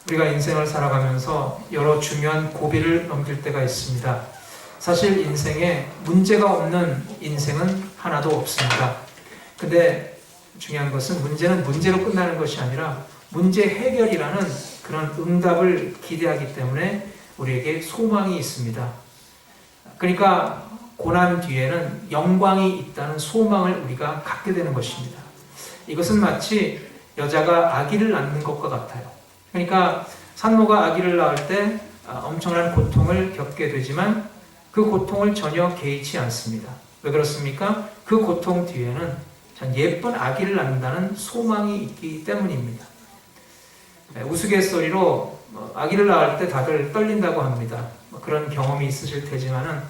우리가 인생을 살아가면서 여러 중요한 고비를 넘길 때가 있습니다. 사실 인생에 문제가 없는 인생은 하나도 없습니다. 근데 중요한 것은 문제는 문제로 끝나는 것이 아니라 문제 해결이라는 그런 응답을 기대하기 때문에 우리에게 소망이 있습니다. 그러니까 고난 뒤에는 영광이 있다는 소망을 우리가 갖게 되는 것입니다. 이것은 마치 여자가 아기를 낳는 것과 같아요. 그러니까 산모가 아기를 낳을 때 엄청난 고통을 겪게 되지만 그 고통을 전혀 개의치 않습니다. 왜 그렇습니까? 그 고통 뒤에는 참 예쁜 아기를 낳는다는 소망이 있기 때문입니다. 우스갯소리로 아기를 낳을 때 다들 떨린다고 합니다. 그런 경험이 있으실 테지만은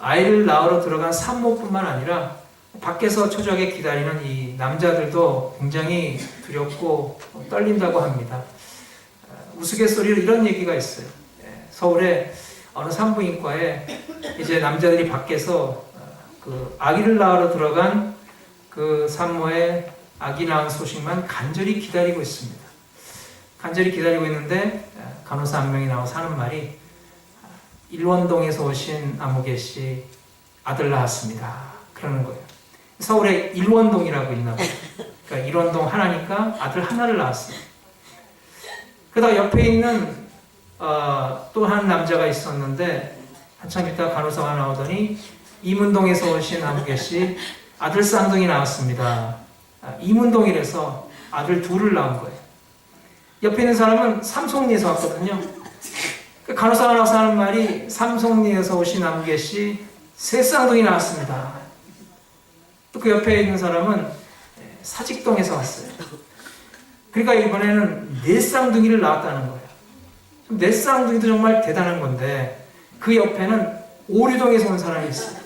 아이를 낳으러 들어간 산모뿐만 아니라 밖에서 초조하게 기다리는 이 남자들도 굉장히 두렵고 떨린다고 합니다. 우스갯소리로 이런 얘기가 있어요. 서울에 어느 산부인과에 이제 남자들이 밖에서 그 아기를 낳으러 들어간 그 산모의 아기 낳은 소식만 간절히 기다리고 있습니다. 간절히 기다리고 있는데 간호사 한 명이 나와서 하는 말이 일원동에서 오신 아무개 씨 아들 낳았습니다. 그러는 거예요. 서울에 일원동이라고 있나 봐요. 그러니까 일원동 하나니까 아들 하나를 낳았어요. 그러다 옆에 있는 또 한 남자가 있었는데 한참 있다 간호사가 나오더니 이문동에서 오신 아무개 씨 아들 쌍둥이 나왔습니다. 이문동이라서 아들 둘을 낳은 거예요. 옆에 있는 사람은 삼송리에서 왔거든요. 그 간호사가 나와서 하는 말이 삼송리에서 오신 아무개 씨 세 쌍둥이 나왔습니다. 또 그 옆에 있는 사람은 사직동에서 왔어요. 그러니까 이번에는 네 쌍둥이를 낳았다는 거예요. 네 쌍둥이도 정말 대단한 건데 그 옆에는 오류동에서 온 사람이 있어요.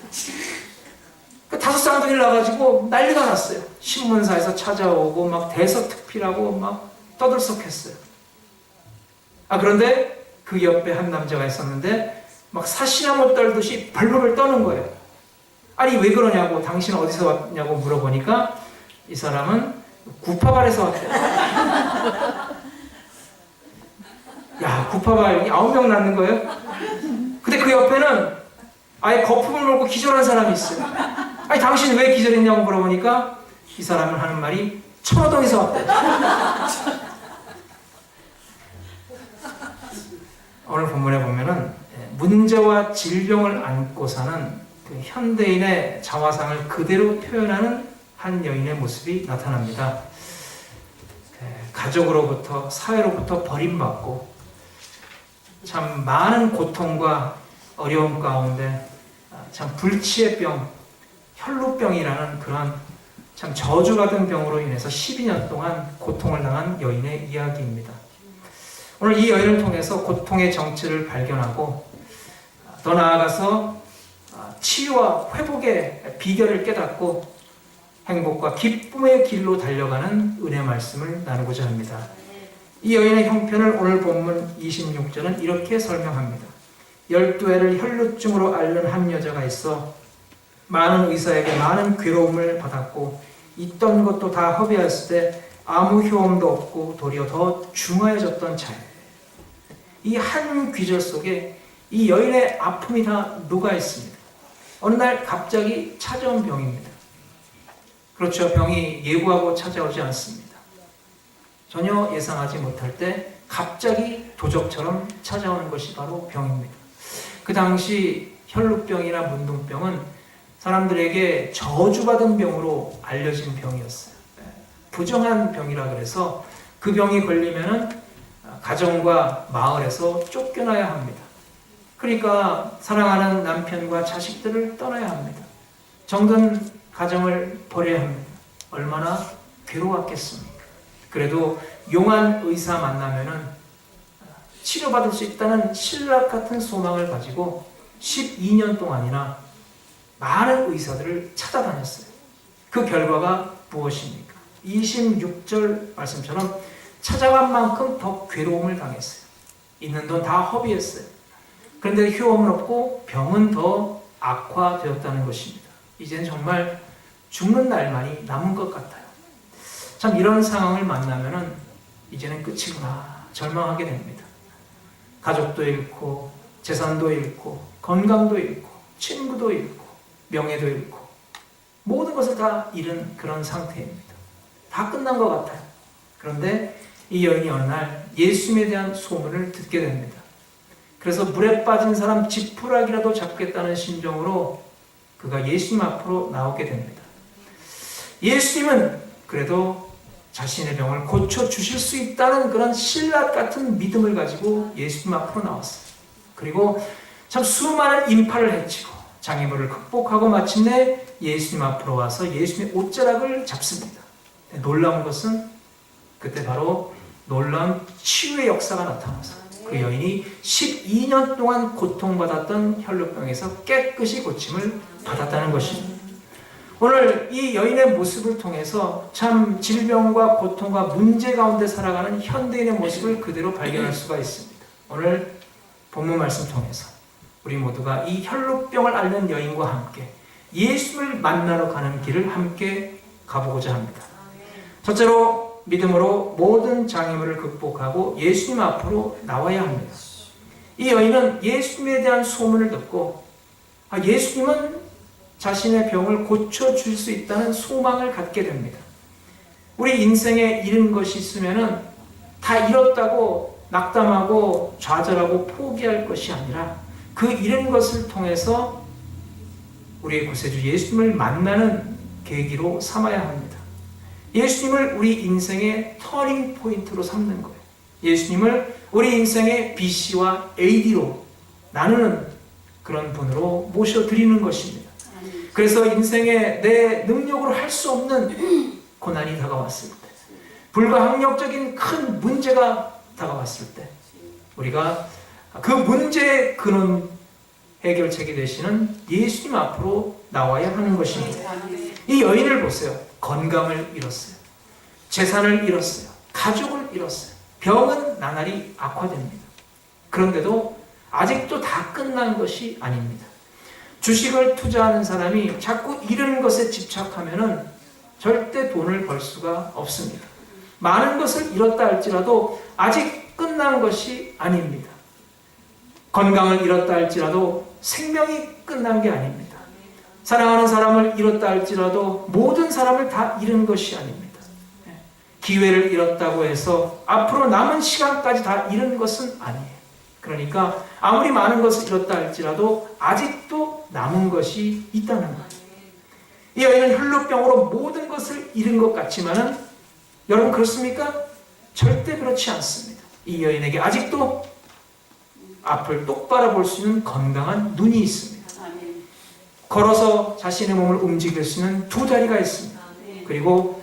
그 다섯 쌍둥이를 낳아가지고 난리가 났어요. 신문사에서 찾아오고 막 대서특필하고 막 떠들썩했어요. 그런데 그 옆에 한 남자가 있었는데 막 사시나무 떨듯이 벌벌 떠는 거예요. 아니 왜 그러냐고, 당신 어디서 왔냐고 물어보니까 이 사람은 구파발에서 왔대요. 야, 구파발 9명 낳는 거예요? 근데 그 옆에는 아예 거품을 몰고 기절한 사람이 있어요. 아니 당신 왜 기절했냐고 물어보니까 이 사람은 하는 말이 천호동에서 왔대요. 오늘 본문에 보면은 문제와 질병을 안고 사는 그 현대인의 자화상을 그대로 표현하는 한 여인의 모습이 나타납니다. 가족으로부터 사회로부터 버림받고 참 많은 고통과 어려움 가운데 참 불치의 병, 혈루병이라는 그런 참 저주 같은 병으로 인해서 12년 동안 고통을 당한 여인의 이야기입니다. 오늘 이 여인을 통해서 고통의 정체를 발견하고 더 나아가서 치유와 회복의 비결을 깨닫고 행복과 기쁨의 길로 달려가는 은혜 말씀을 나누고자 합니다. 이 여인의 형편을 오늘 본문 26절은 이렇게 설명합니다. 12해를 혈루증으로 앓는 한 여자가 있어 많은 의사에게 많은 괴로움을 받았고 있던 것도 다 허비하였을 때 아무 효험도 없고 도리어 더 중하여졌던 자예요. 이 한 귀절 속에 이 여인의 아픔이 다 녹아 있습니다. 어느 날 갑자기 찾아온 병입니다. 그렇죠. 병이 예고하고 찾아오지 않습니다. 전혀 예상하지 못할 때 갑자기 도적처럼 찾아오는 것이 바로 병입니다. 그 당시 혈루병이나 문둥병은 사람들에게 저주받은 병으로 알려진 병이었어요. 부정한 병이라 그래서 그 병이 걸리면은 가정과 마을에서 쫓겨나야 합니다. 그러니까 사랑하는 남편과 자식들을 떠나야 합니다. 정든 가정을 버려야 합니다. 얼마나 괴로웠겠습니까? 그래도 용한 의사 만나면은 치료받을 수 있다는 신락 같은 소망을 가지고 12년 동안이나 많은 의사들을 찾아다녔어요. 그 결과가 무엇입니까? 26절 말씀처럼 찾아간 만큼 더 괴로움을 당했어요. 있는 돈 다 허비했어요. 그런데 효험은 없고 병은 더 악화되었다는 것입니다. 이제는 정말 죽는 날만이 남은 것 같아요. 참 이런 상황을 만나면은 이제는 끝이구나. 절망하게 됩니다. 가족도 잃고 재산도 잃고 건강도 잃고 친구도 잃고 명예도 잃고 모든 것을 다 잃은 그런 상태입니다. 다 끝난 것 같아요. 그런데 이 여인이 어느 날 예수님에 대한 소문을 듣게 됩니다. 그래서 물에 빠진 사람 지푸라기라도 잡겠다는 심정으로 그가 예수님 앞으로 나오게 됩니다. 예수님은 그래도 자신의 병을 고쳐주실 수 있다는 그런 신라 같은 믿음을 가지고 예수님 앞으로 나왔어요. 그리고 참 수많은 인파를 헤치고 장애물을 극복하고 마침내 예수님 앞으로 와서 예수님의 옷자락을 잡습니다. 놀라운 것은 그때 바로 놀라운 치유의 역사가 나타나서 그 여인이 12년 동안 고통받았던 혈루병에서 깨끗이 고침을 받았다는 것입니다. 오늘 이 여인의 모습을 통해서 참 질병과 고통과 문제 가운데 살아가는 현대인의 모습을 그대로 발견할 수가 있습니다. 오늘 본문 말씀 통해서 우리 모두가 이 혈루병을 앓는 여인과 함께 예수를 만나러 가는 길을 함께 가보고자 합니다. 첫째로 믿음으로 모든 장애물을 극복하고 예수님 앞으로 나와야 합니다. 이 여인은 예수님에 대한 소문을 듣고 예수님은 자신의 병을 고쳐줄 수 있다는 소망을 갖게 됩니다. 우리 인생에 잃은 것이 있으면 다 잃었다고 낙담하고 좌절하고 포기할 것이 아니라 그 잃은 것을 통해서 우리의 구세주 예수님을 만나는 계기로 삼아야 합니다. 예수님을 우리 인생의 터닝 포인트로 삼는 거예요. 예수님을 우리 인생의 BC와 AD로 나누는 그런 분으로 모셔드리는 것입니다. 그래서 인생에 내 능력으로 할 수 없는 고난이 다가왔을 때, 불가항력적인 큰 문제가 다가왔을 때 우리가 그 문제의 근원 해결책이 되시는 예수님 앞으로 나와야 하는 것입니다. 이 여인을 보세요. 건강을 잃었어요. 재산을 잃었어요. 가족을 잃었어요. 병은 나날이 악화됩니다. 그런데도 아직도 다 끝난 것이 아닙니다. 주식을 투자하는 사람이 자꾸 잃은 것에 집착하면 절대 돈을 벌 수가 없습니다. 많은 것을 잃었다 할지라도 아직 끝난 것이 아닙니다. 건강을 잃었다 할지라도 생명이 끝난 게 아닙니다. 사랑하는 사람을 잃었다 할지라도 모든 사람을 다 잃은 것이 아닙니다. 기회를 잃었다고 해서 앞으로 남은 시간까지 다 잃은 것은 아니에요. 그러니까 아무리 많은 것을 잃었다 할지라도 아직도 남은 것이 있다는 거예요. 이 여인은 혈루병으로 모든 것을 잃은 것 같지만은 여러분 그렇습니까? 절대 그렇지 않습니다. 이 여인에게 아직도 앞을 똑바로 볼 수 있는 건강한 눈이 있습니다. 걸어서 자신의 몸을 움직일 수 있는 두 다리가 있습니다. 그리고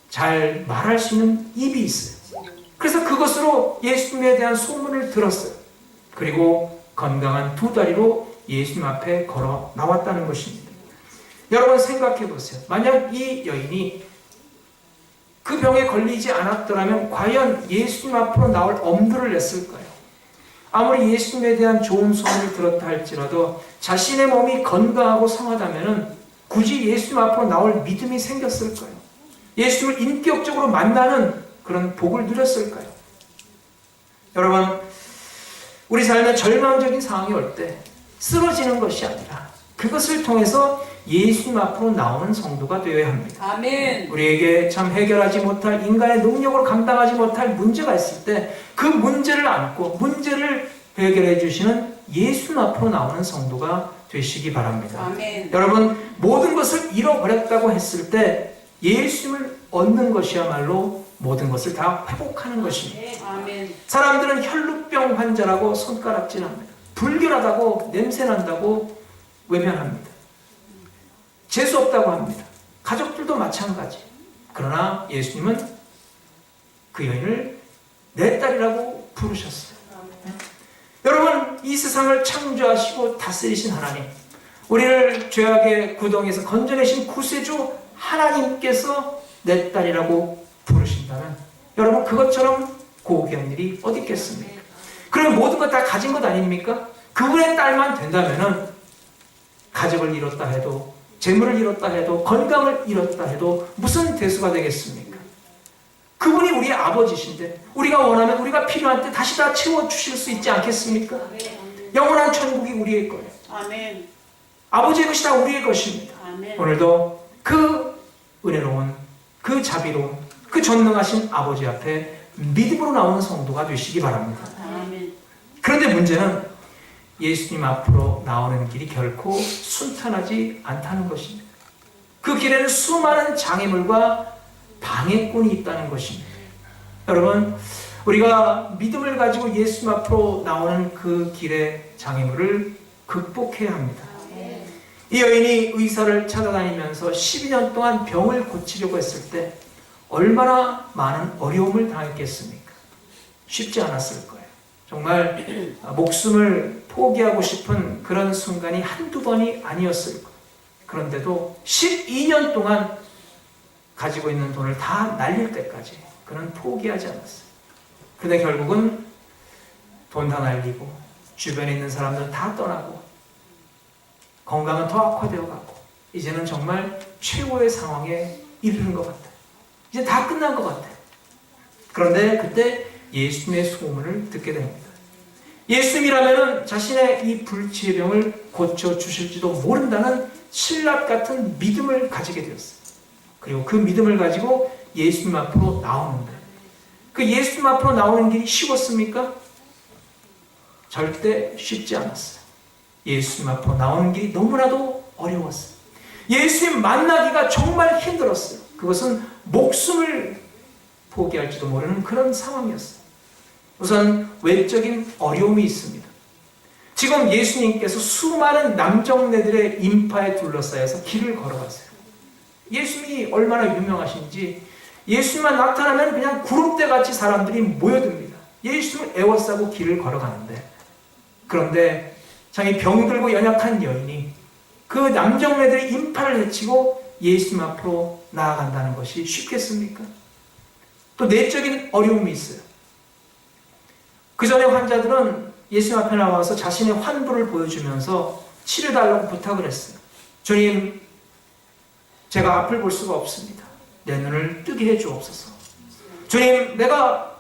잘 말할 수 있는 입이 있어요. 그래서 그것으로 예수님에 대한 소문을 들었어요. 그리고 건강한 두 다리로 예수님 앞에 걸어 나왔다는 것입니다. 여러분 생각해 보세요. 만약 이 여인이 그 병에 걸리지 않았더라면 과연 예수님 앞으로 나올 엄두를 냈을까요? 아무리 예수님에 대한 좋은 소문을 들었다 할지라도 자신의 몸이 건강하고 성하다면 굳이 예수님 앞으로 나올 믿음이 생겼을까요? 예수님을 인격적으로 만나는 그런 복을 누렸을까요? 여러분, 우리 삶에 절망적인 상황이 올 때 쓰러지는 것이 아니라 그것을 통해서 예수님 앞으로 나오는 성도가 되어야 합니다. 아멘. 우리에게 참 해결하지 못할 인간의 능력으로 감당하지 못할 문제가 있을 때 그 문제를 안고 문제를 해결해 주시는 예수님 앞으로 나오는 성도가 되시기 바랍니다. 아멘. 여러분 모든 것을 잃어버렸다고 했을 때 예수님을 얻는 것이야말로 모든 것을 다 회복하는 것입니다. 아멘. 사람들은 혈루병 환자라고 손가락질합니다. 불결하다고 냄새난다고 외면합니다. 재수없다고 합니다. 가족들도 마찬가지. 그러나 예수님은 그 여인을 내 딸이라고 부르셨어요. 여러분 이 세상을 창조하시고 다스리신 하나님, 우리를 죄악의 구덩이에서 건져내신 구세주 하나님께서 내 딸이라고 부르신다면 여러분 그것처럼 고귀한 일이 어디 있겠습니까? 그럼 모든 것 다 가진 것 아닙니까? 그분의 딸만 된다면 가족을 잃었다 해도 재물을 잃었다 해도 건강을 잃었다 해도 무슨 대수가 되겠습니까? 그분이 우리의 아버지신데 우리가 원하면 우리가 필요할 때 다시 다 채워주실 수 있지 않겠습니까? 영원한 천국이 우리의 거예요. 아멘. 아버지의 것이 다 우리의 것입니다. 아멘. 오늘도 그 은혜로운, 그 자비로운, 그 전능하신 아버지 앞에 믿음으로 나오는 성도가 되시기 바랍니다. 아멘. 그런데 문제는 예수님 앞으로 나오는 길이 결코 순탄하지 않다는 것입니다. 그 길에는 수많은 장애물과 방해꾼이 있다는 것입니다. 여러분, 우리가 믿음을 가지고 예수님 앞으로 나오는 그 길의 장애물을 극복해야 합니다. 이 여인이 의사를 찾아다니면서 12년 동안 병을 고치려고 했을 때 얼마나 많은 어려움을 당했겠습니까? 쉽지 않았을 거예요. 정말 목숨을 포기하고 싶은 그런 순간이 한두 번이 아니었을 거예요. 그런데도 12년 동안 가지고 있는 돈을 다 날릴 때까지 그는 포기하지 않았어요. 근데 결국은 돈 다 날리고 주변에 있는 사람들 다 떠나고 건강은 더 악화되어 가고 이제는 정말 최고의 상황에 이르는 것 같아요. 이제 다 끝난 것 같아요. 그런데 그때 예수님의 소문을 듣게 됩니다. 예수님이라면 자신의 이 불치의 병을 고쳐주실지도 모른다는 신랍 같은 믿음을 가지게 되었어요. 그리고 그 믿음을 가지고 예수님 앞으로 나오는데 그 예수님 앞으로 나오는 길이 쉬웠습니까? 절대 쉽지 않았어요. 예수님 앞으로 나오는 길이 너무나도 어려웠어요. 예수님 만나기가 정말 힘들었어요. 그것은 목숨을 포기할지도 모르는 그런 상황이었어요. 우선 외적인 어려움이 있습니다. 지금 예수님께서 수많은 남정네들의 인파에 둘러싸여서 길을 걸어갔어요. 예수님이 얼마나 유명하신지 예수님만 나타나면 그냥 구름대같이 사람들이 모여듭니다. 예수님을 애워싸고 길을 걸어가는데 그런데 자기 병들고 연약한 여인이 그 남정네들의 인파를 헤치고 예수님 앞으로 나아간다는 것이 쉽겠습니까? 또 내적인 어려움이 있어요. 그 전에 환자들은 예수님 앞에 나와서 자신의 환부를 보여주면서 치료달라고 부탁을 했어요. 주님, 제가 앞을 볼 수가 없습니다. 내 눈을 뜨게 해주옵소서. 주님, 내가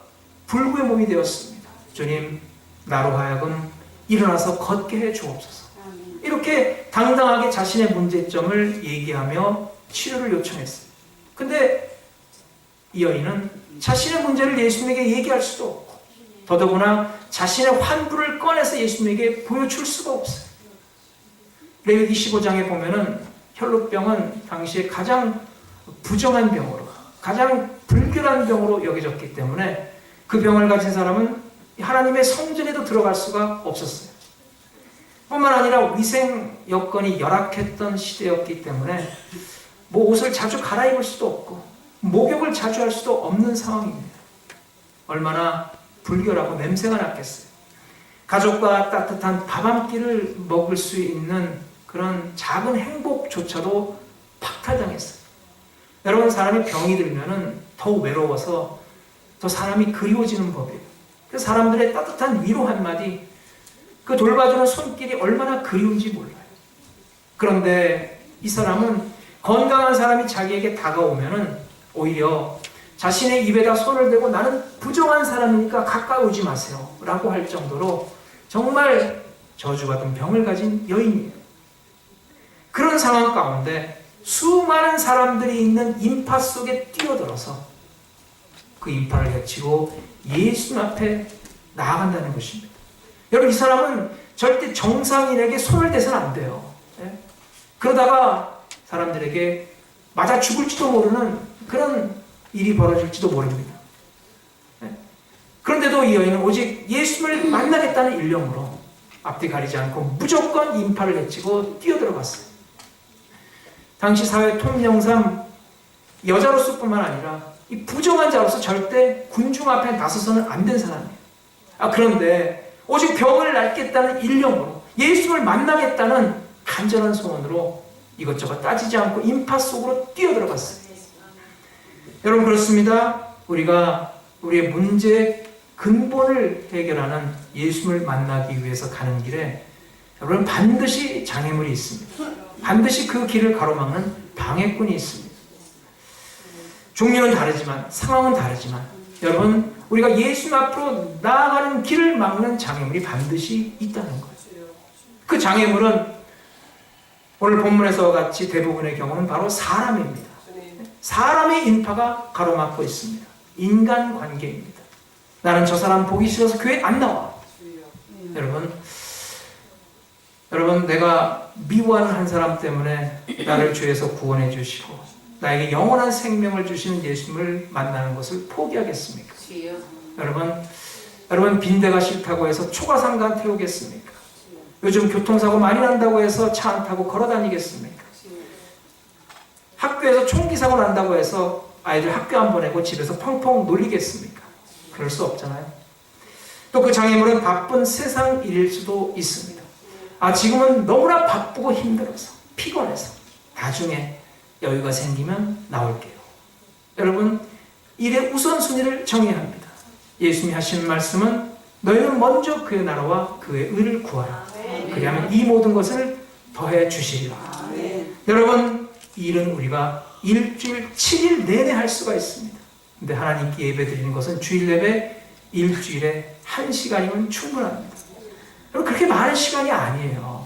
불구의 몸이 되었습니다. 주님, 나로 하여금 일어나서 걷게 해주옵소서. 이렇게 당당하게 자신의 문제점을 얘기하며 치료를 요청했어요. 근데 이 여인은 자신의 문제를 예수님에게 얘기할 수도 없고 더더구나 자신의 환부를 꺼내서 예수님에게 보여줄 수가 없어요. 레위기 15장에 보면은 혈루병은 당시에 가장 부정한 병으로, 가장 불결한 병으로 여겨졌기 때문에 그 병을 가진 사람은 하나님의 성전에도 들어갈 수가 없었어요. 뿐만 아니라 위생 여건이 열악했던 시대였기 때문에 뭐 옷을 자주 갈아입을 수도 없고 목욕을 자주 할 수도 없는 상황입니다. 얼마나 불결하고 냄새가 났겠어요. 가족과 따뜻한 밥 한 끼를 먹을 수 있는 그런 작은 행복조차도 박탈당했어요. 여러분, 사람이 병이 들면은 더 외로워서 더 사람이 그리워지는 법이에요. 그 사람들의 따뜻한 위로 한마디, 그 돌봐주는 손길이 얼마나 그리운지 몰라요. 그런데 이 사람은 건강한 사람이 자기에게 다가오면은 오히려 자신의 입에다 손을 대고 나는 부정한 사람이니까 가까이 오지 마세요 라고 할 정도로 정말 저주받은 병을 가진 여인이에요. 그런 상황 가운데 수많은 사람들이 있는 인파 속에 뛰어들어서 그 인파를 헤치고 예수님 앞에 나아간다는 것입니다. 여러분, 이 사람은 절대 정상인에게 손을 대서는 안 돼요. 그러다가 사람들에게 맞아 죽을지도 모르는 그런 일이 벌어질지도 모릅니다. 그런데도 이 여인은 오직 예수님을 만나겠다는 일념으로 앞뒤 가리지 않고 무조건 인파를 헤치고 뛰어들어갔어요. 당시 사회 통념상 여자로서뿐만 아니라 이 부정한 자로서 절대 군중 앞에 나서서는 안 된 사람이에요. 그런데 오직 병을 낫겠다는 일념으로 예수님을 만나겠다는 간절한 소원으로 이것저것 따지지 않고 인파 속으로 뛰어들어갔어요. 여러분, 그렇습니다. 우리가 우리의 문제의 근본을 해결하는 예수님을 만나기 위해서 가는 길에 여러분 반드시 장애물이 있습니다. 반드시 그 길을 가로막는 방해꾼이 있습니다. 종류는 다르지만, 상황은 다르지만, 여러분, 우리가 예수 앞으로 나아가는 길을 막는 장애물이 반드시 있다는 거예요. 그 장애물은 오늘 본문에서 같이 대부분의 경우는 바로 사람입니다. 사람의 인파가 가로막고 있습니다. 인간관계입니다. 나는 저 사람 보기 싫어서 교회 안 나와. 여러분, 내가 미워하는 한 사람 때문에 나를 죄에서 구원해 주시고 나에게 영원한 생명을 주시는 예수님을 만나는 것을 포기하겠습니까? 여러분 빈대가 싫다고 해서 초가상가 태우겠습니까? 요즘 교통사고 많이 난다고 해서 차 안 타고 걸어 다니겠습니까? 학교에서 총기 사고 난다고 해서 아이들 학교 안 보내고 집에서 펑펑 놀리겠습니까? 그럴 수 없잖아요. 또 그 장애물은 바쁜 세상 일일 수도 있습니다. 지금은 너무나 바쁘고 힘들어서 피곤해서 나중에 여유가 생기면 나올게요. 여러분, 일의 우선순위를 정해야 합니다. 예수님이 하신 말씀은 너희는 먼저 그의 나라와 그의 의를 구하라. 그리하면 이 모든 것을 더해 주시리라. 여러분, 이 일은 우리가 일주일 7일 내내 할 수가 있습니다. 근데 하나님께 예배 드리는 것은 주일 예배 일주일에 1시간이면 충분합니다. 여러분, 그렇게 많은 시간이 아니에요.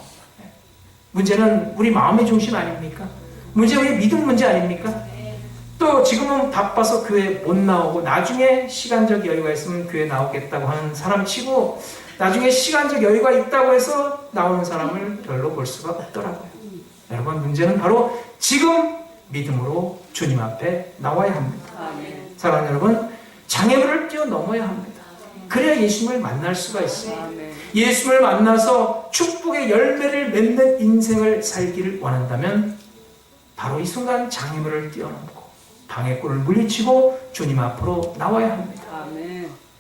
문제는 우리 마음의 중심 아닙니까? 문제는 우리 믿음 문제 아닙니까? 또 지금은 바빠서 교회 못 나오고 나중에 시간적 여유가 있으면 교회 나오겠다고 하는 사람 치고 나중에 시간적 여유가 있다고 해서 나오는 사람을 별로 볼 수가 없더라고요. 여러분, 문제는 바로 지금 믿음으로 주님 앞에 나와야 합니다. 사랑하는 여러분, 장애물을 뛰어넘어야 합니다. 그래야 예수님을 만날 수가 있습니다. 예수님을 만나서 축복의 열매를 맺는 인생을 살기를 원한다면 바로 이 순간 장애물을 뛰어넘고 방해꾼을 물리치고 주님 앞으로 나와야 합니다.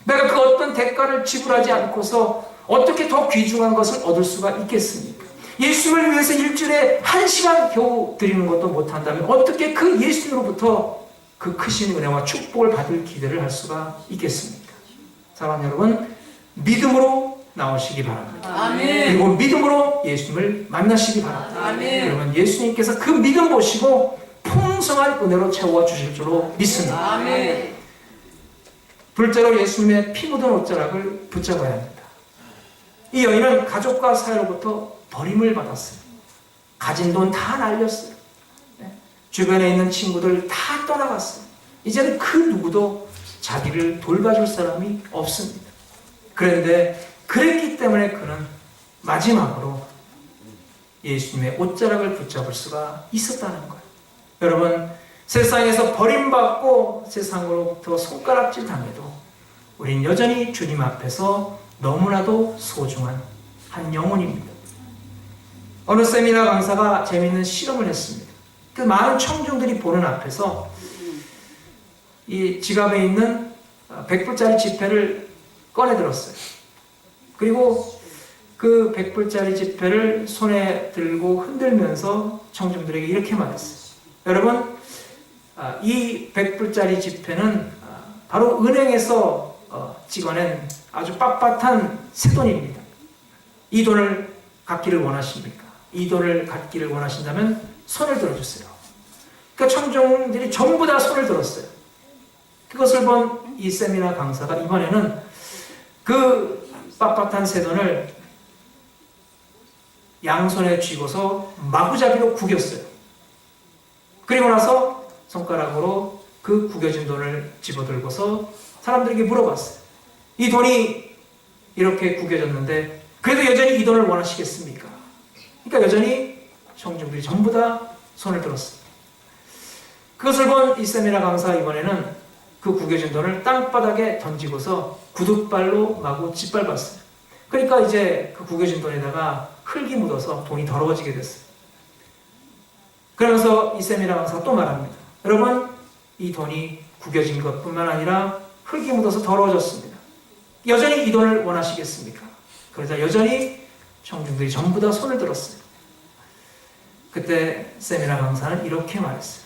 내가 그 어떤 대가를 지불하지 않고서 어떻게 더 귀중한 것을 얻을 수가 있겠습니까? 예수님을 위해서 일주일에 1시간 겨우 드리는 것도 못한다면 어떻게 그 예수님으로부터 그 크신 은혜와 축복을 받을 기대를 할 수가 있겠습니까? 사랑하는 여러분, 믿음으로 나오시기 바랍니다. 그리고 믿음으로 예수님을 만나시기 바랍니다. 여러분, 예수님께서 그 믿음 보시고 풍성한 은혜로 채워 주실 줄로 믿습니다. 둘째로 예수님의 피 묻은 옷자락을 붙잡아야 합니다. 이 여인은 가족과 사회로부터 버림을 받았어요. 가진 돈 다 날렸어요. 주변에 있는 친구들 다 떠나갔어요. 이제는 그 누구도 자기를 돌봐줄 사람이 없습니다. 그런데 그랬기 때문에 그는 마지막으로 예수님의 옷자락을 붙잡을 수가 있었다는 거예요. 여러분, 세상에서 버림받고 세상으로부터 손가락질 당해도 우린 여전히 주님 앞에서 너무나도 소중한 한 영혼입니다. 어느 세미나 강사가 재미있는 실험을 했습니다. 그 많은 청중들이 보는 앞에서 이 지갑에 있는 100불짜리 지폐를 꺼내 들었어요. 그리고 그 100불짜리 지폐를 손에 들고 흔들면서 청중들에게 이렇게 말했어요. 여러분, 이 100불짜리 지폐는 바로 은행에서 찍어낸 아주 빳빳한 새돈입니다. 이 돈을 갖기를 원하십니까? 이 돈을 갖기를 원하신다면 손을 들어주세요. 그러니까 청중들이 전부 다 손을 들었어요. 그것을 본 이 세미나 강사가 이번에는 그 빳빳한 새돈을 양손에 쥐고서 마구잡이로 구겼어요. 그리고 나서 손가락으로 그 구겨진 돈을 집어들고서 사람들에게 물어봤어요. 이 돈이 이렇게 구겨졌는데 그래도 여전히 이 돈을 원하시겠습니까? 그러니까 여전히 청중들이 전부 다 손을 들었어요. 그것을 본 이 세미나 강사 이번에는 그 구겨진 돈을 땅바닥에 던지고서 구둣발로 마구 짓밟았어요. 그러니까 이제 그 구겨진 돈에다가 흙이 묻어서 돈이 더러워지게 됐어요. 그러면서 이 세미나 강사가 또 말합니다. 여러분, 이 돈이 구겨진 것뿐만 아니라 흙이 묻어서 더러워졌습니다. 여전히 이 돈을 원하시겠습니까? 그러자 여전히 청중들이 전부 다 손을 들었어요. 그때 세미나 강사는 이렇게 말했어요.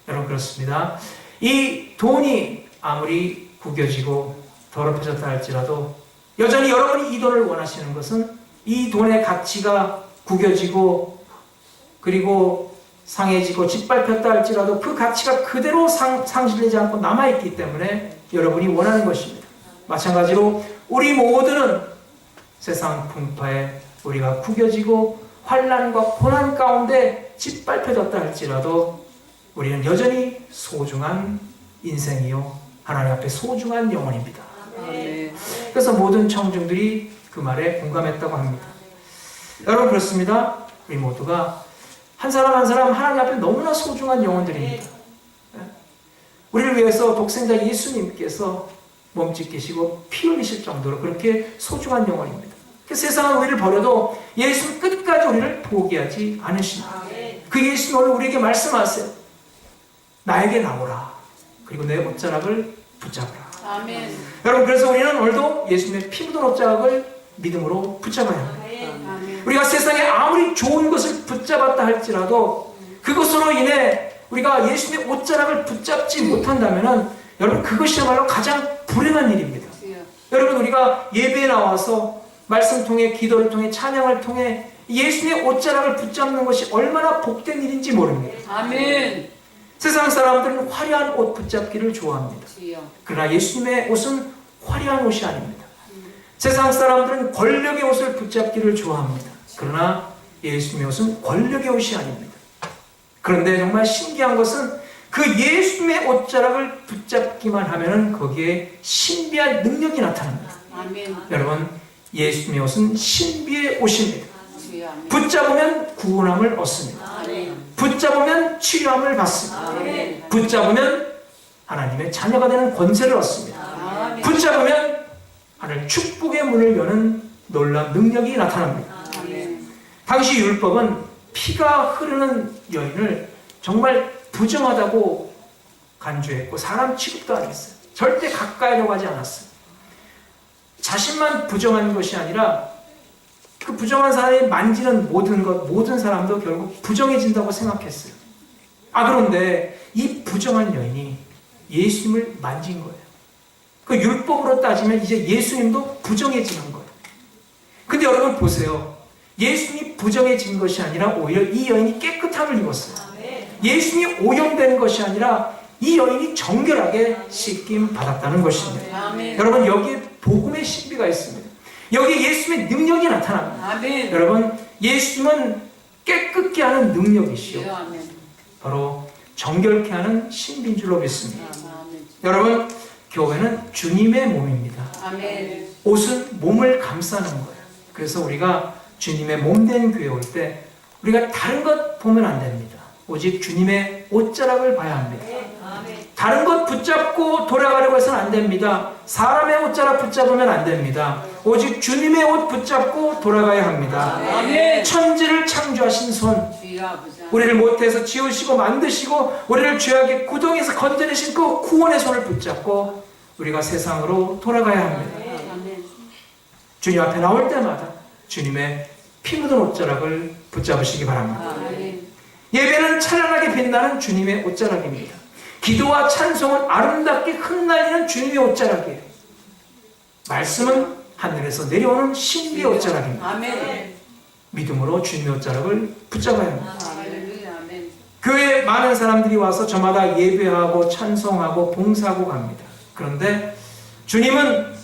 여러분, 그렇습니다. 이 돈이 아무리 구겨지고 더럽혀졌다 할지라도 여전히 여러분이 이 돈을 원하시는 것은 이 돈의 가치가 구겨지고 그리고 상해지고 짓밟혔다 할지라도 그 가치가 그대로 상실되지 않고 남아있기 때문에 여러분이 원하는 것입니다. 마찬가지로 우리 모두는 세상 풍파에 우리가 구겨지고 환난과 고난 가운데 짓밟혀졌다 할지라도 우리는 여전히 소중한 인생이요 하나님 앞에 소중한 영혼입니다. 그래서 모든 청중들이 그 말에 공감했다고 합니다. 여러분 그렇습니다. 우리 모두가 한 사람 한 사람 하나님 앞에 너무나 소중한 영혼들입니다. 우리를 위해서 독생자 예수님께서 몸짓기시고 피 흘리실 정도로 그렇게 소중한 영혼입니다. 세상은 우리를 버려도 예수는 끝까지 우리를 포기하지 않으십니다. 그 예수는 오늘 우리에게 말씀하세요. 나에게 나오라. 그리고 내 옷자락을 붙잡으라. 아멘. 여러분 그래서 우리는 오늘도 예수님의 피 묻은 옷자락을 믿음으로 붙잡아야 합니다. 아멘. 우리가 세상에 아무리 좋은 것을 붙잡았다 할지라도 그것으로 인해 우리가 예수님의 옷자락을 붙잡지 못한다면 여러분 그것이야말로 가장 불행한 일입니다. 여러분 우리가 예배에 나와서 말씀 통해 기도를 통해 찬양을 통해 예수님의 옷자락을 붙잡는 것이 얼마나 복된 일인지 모릅니다. 아멘. 세상 사람들은 화려한 옷 붙잡기를 좋아합니다. 그러나 예수님의 옷은 화려한 옷이 아닙니다. 세상 사람들은 권력의 옷을 붙잡기를 좋아합니다. 그러나 예수님의 옷은 권력의 옷이 아닙니다. 그런데 정말 신기한 것은 그 예수님의 옷자락을 붙잡기만 하면 거기에 신비한 능력이 나타납니다. 아멘. 여러분 예수님의 옷은 신비의 옷입니다. 아멘. 붙잡으면 구원함을 얻습니다. 아멘. 붙잡으면 치료함을 받습니다. 아멘. 붙잡으면 하나님의 자녀가 되는 권세를 얻습니다. 아멘. 붙잡으면 하늘 축복의 문을 여는 놀라운 능력이 나타납니다. 아멘. 당시 율법은 피가 흐르는 여인을 정말 부정하다고 간주했고 사람 취급도 안 했어요. 절대 가까이로 가지 않았어요. 자신만 부정한 것이 아니라 그 부정한 사람이 만지는 모든 사람도 결국 부정해진다고 생각했어요. 그런데 이 부정한 여인이 예수님을 만진 거예요. 그 율법으로 따지면 이제 예수님도 부정해지는 거예요. 근데 여러분 보세요. 예수님이 부정해진 것이 아니라 오히려 이 여인이 깨끗함을 입었어요. 예수님이 오염된 것이 아니라 이 여인이 정결하게 씻김 받았다는 것입니다. 아멘. 여러분 여기에 복음의 신비가 있습니다. 여기에 예수님의 능력이 나타납니다. 아멘. 여러분 예수님은 깨끗게 하는 능력이시오. 아멘. 바로 정결케 하는 신비인 줄로 믿습니다. 아멘. 여러분 교회는 주님의 몸입니다. 아멘. 옷은 몸을 감싸는 거예요. 그래서 우리가 주님의 몸된 교회 올 때 우리가 다른 것 보면 안 됩니다. 오직 주님의 옷자락을 봐야 합니다. 다른 것 붙잡고 돌아가려고 해서는 안 됩니다. 사람의 옷자락 붙잡으면 안 됩니다. 오직 주님의 옷 붙잡고 돌아가야 합니다. 아멘. 천지를 창조하신 손, 우리를 모태에서 지으시고 만드시고 우리를 죄악의 구덩이에서 건져내신 그 구원의 손을 붙잡고 우리가 세상으로 돌아가야 합니다. 아멘. 주님 앞에 나올 때마다 주님의 피 묻은 옷자락을 붙잡으시기 바랍니다. 아멘. 예배는 찬란하게 빛나는 주님의 옷자락입니다. 기도와 찬송은 아름답게 흩날리는 주님의 옷자락이에요. 말씀은 하늘에서 내려오는 신비의 옷자락입니다. 아멘. 믿음으로 주님의 옷자락을 붙잡아야 합니다. 할렐루야. 아멘. 교회에 많은 사람들이 와서 저마다 예배하고 찬송하고 봉사하고 갑니다. 그런데 주님은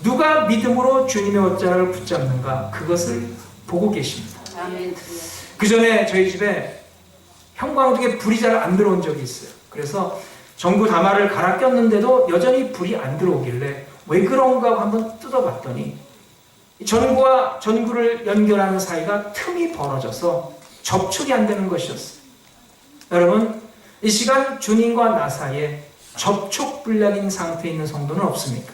누가 믿음으로 주님의 옷자락을 붙잡는가 그것을 보고 계십니다. 아멘. 그 전에 저희 집에 형광등에 불이 잘 안 들어온 적이 있어요. 그래서 전구 다마를 갈아 꼈는데도 여전히 불이 안 들어오길래 왜 그런가 하고 한번 뜯어봤더니 전구와 전구를 연결하는 사이가 틈이 벌어져서 접촉이 안 되는 것이었어요. 여러분 이 시간 주님과 나 사이에 접촉 불량인 상태에 있는 성도는 없습니까?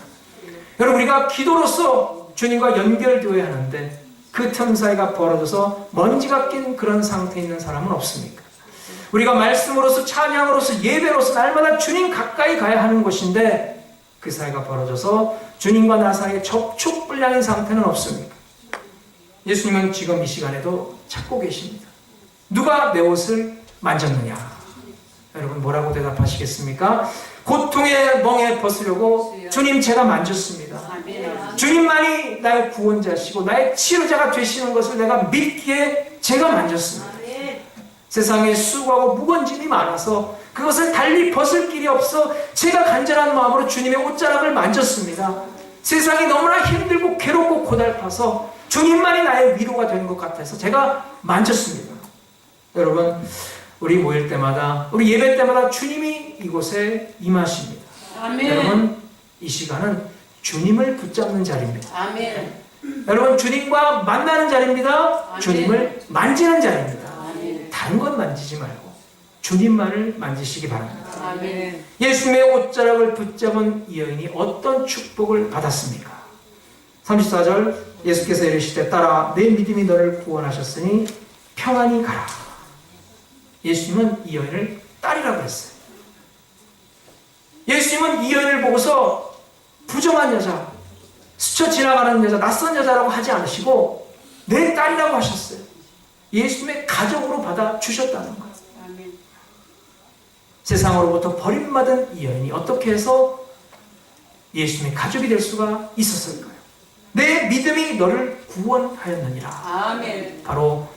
여러분 우리가 기도로서 주님과 연결되어야 하는데 그 틈 사이가 벌어져서 먼지가 낀 그런 상태에 있는 사람은 없습니까? 우리가 말씀으로서 찬양으로서 예배로서 날마다 주님 가까이 가야 하는 것인데 그 사이가 벌어져서 주님과 나 사이에 접촉 불량인 상태는 없습니까? 예수님은 지금 이 시간에도 찾고 계십니다. 누가 내 옷을 만졌느냐? 여러분 뭐라고 대답하시겠습니까? 고통의 멍에 벗으려고 주님 제가 만졌습니다. 아멘. 주님만이 나의 구원자시고 나의 치료자가 되시는 것을 내가 믿기에 제가 만졌습니다. 세상에 수고하고 무거운 짐이 많아서 그것을 달리 벗을 길이 없어 제가 간절한 마음으로 주님의 옷자락을 만졌습니다. 세상이 너무나 힘들고 괴롭고 고달파서 주님만이 나의 위로가 되는 것 같아서 제가 만졌습니다. 여러분, 우리 모일 때마다, 우리 예배 때마다 주님이 이곳에 임하십니다. 아멘. 여러분, 이 시간은 주님을 붙잡는 자리입니다. 아멘. 여러분, 주님과 만나는 자리입니다. 아멘. 주님을 만지는 자리입니다. 아멘. 다른 건 만지지 말고 주님만을 만지시기 바랍니다. 아멘. 예수님의 옷자락을 붙잡은 이 여인이 어떤 축복을 받았습니까? 34절 예수께서 이르시되 따라 내 믿음이 너를 구원하셨으니 평안히 가라. 예수님은 이 여인을 딸이라고 했어요. 예수님은 이 여인을 보고서 부정한 여자, 스쳐 지나가는 여자, 낯선 여자라고 하지 않으시고 내 딸이라고 하셨어요. 예수님의 가족으로 받아주셨다는 거예요. 아멘. 세상으로부터 버림받은 이 여인이 어떻게 해서 예수님의 가족이 될 수가 있었을까요? 내 믿음이 너를 구원하였느니라. 아멘. 바로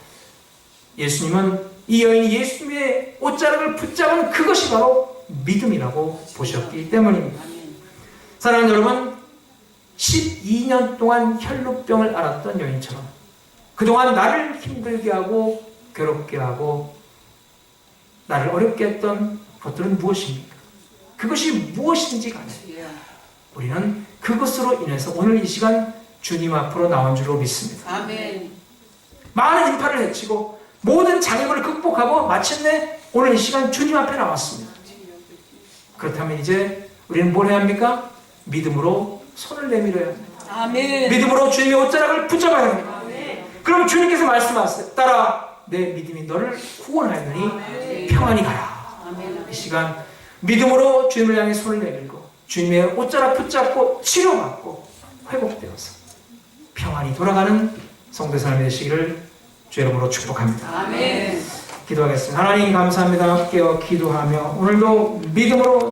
예수님은 이 여인이 예수님의 옷자락을 붙잡은 그것이 바로 믿음이라고 보셨기 때문입니다. 아멘. 사랑하는 여러분, 12년 동안 혈루병을 앓았던 여인처럼 그동안 나를 힘들게 하고 괴롭게 하고 나를 어렵게 했던 것들은 무엇입니까? 그것이 무엇인지 간에 예. 우리는 그것으로 인해서 오늘 이 시간 주님 앞으로 나온 줄로 믿습니다. 아멘. 많은 인파를 헤치고 모든 장애물을 극복하고 마침내 오늘 이 시간 주님 앞에 나왔습니다. 그렇다면 이제 우리는 뭘 해야 합니까? 믿음으로 손을 내밀어야 합니다. 아멘. 믿음으로 주님의 옷자락을 붙잡아야 합니다. 아멘. 그럼 주님께서 말씀하세요. 따라 내 믿음이 너를 구원하였느니 평안히 가라. 아멘. 이 시간 믿음으로 주님을 향해 손을 내밀고 주님의 옷자락 붙잡고 치료받고 회복되어서 평안히 돌아가는 성도의 삶이 되시기를 주 이름으로 축복합니다. 아멘. 기도하겠습니다. 하나님 감사합니다. 깨어 기도하며 오늘도 믿음으로